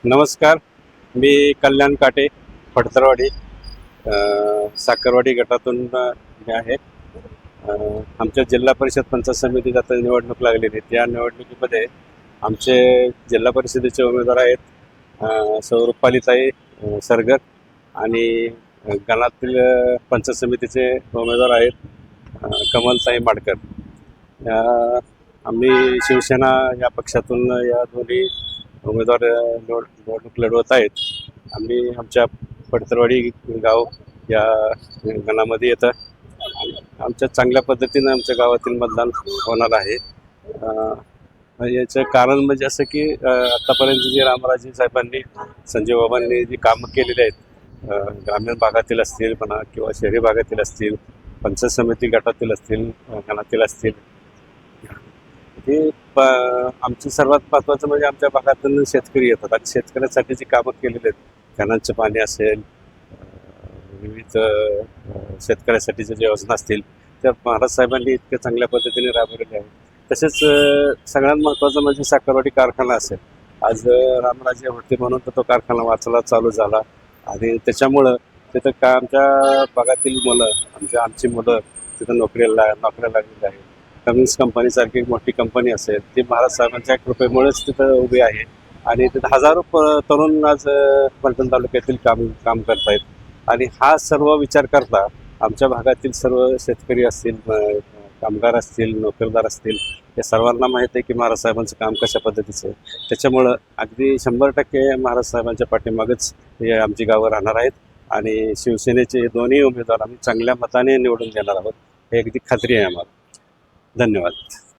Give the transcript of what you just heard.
नमस्कार. मी कल्याण काटे, फडतरवाडी, साखरवाडी गटातून मी आहे. आमच्या जिल्हा परिषद पंचायत समितीत आता निवडणूक लागलेली आहे. त्या निवडणुकीमध्ये आमचे जिल्हा परिषदेचे उमेदवार आहेत सौ रुपालीताई सरगर आणि गणातील पंचायत समितीचे उमेदवार आहेत कमलताई माडकर. आम्ही शिवसेना या पक्षातून या दोन्ही उमेदवार निवडणूक लढवत आहेत. आम्ही आमच्या फडतरवाडी गाव या गणामध्ये येतं. आमच्या चांगल्या पद्धतीनं आमच्या गावातील मतदान होणार आहे. याचं कारण म्हणजे असं की आत्तापर्यंत जे रामराजे साहेबांनी, संजय बाबांनी जी कामं केलेली आहेत ग्रामीण भागातील असतील म्हणा किंवा शहरी भागातील असतील, पंचायत समिती गटातील असतील, गणातील असतील, हे आमचं सर्वात महत्त्वाचं म्हणजे आमच्या भागातून शेतकरी येतात आणि शेतकऱ्यांसाठी जी कामं केलेली आहेत, कॅनलचं पाणी असेल, विविध शेतकऱ्यासाठीच्या ज्या योजना असतील त्या महाराज साहेबांनी इतक्या चांगल्या पद्धतीने राबवलेल्या आहेत. तसेच सगळ्यात महत्त्वाचं म्हणजे साखरवाडी कारखाना असेल. आज रामराजे होते म्हणून तर तो कारखाना वाचायला चालू झाला आणि त्याच्यामुळं तिथं आमच्या भागातील मुलं, आमची मुलं तिथं नोकऱ्या लागलेली आहे. कमिन्स कंपनीसारखी एक मोठी कंपनी असेल ती महाराज साहेबांच्या कृपेमुळेच तिथं उभी आहे आणि तिथं हजारो तरुण आज फलटण तालुक्यातील काम करत आहेत. आणि हा सर्व विचार करता आमच्या भागातील सर्व शेतकरी असतील, कामगार असतील, नोकरदार असतील, या सर्वांना माहीत आहे की महाराज साहेबांचं काम कशा पद्धतीचं आहे. त्याच्यामुळं अगदी 100% महाराज साहेबांच्या पाठीमागच हे आमची गावं राहणार आहेत आणि शिवसेनेचे दोन्ही उमेदवार आम्ही चांगल्या मताने निवडून देणार आहोत, हे अगदी खात्री आहे आम्हाला. धन्यवाद.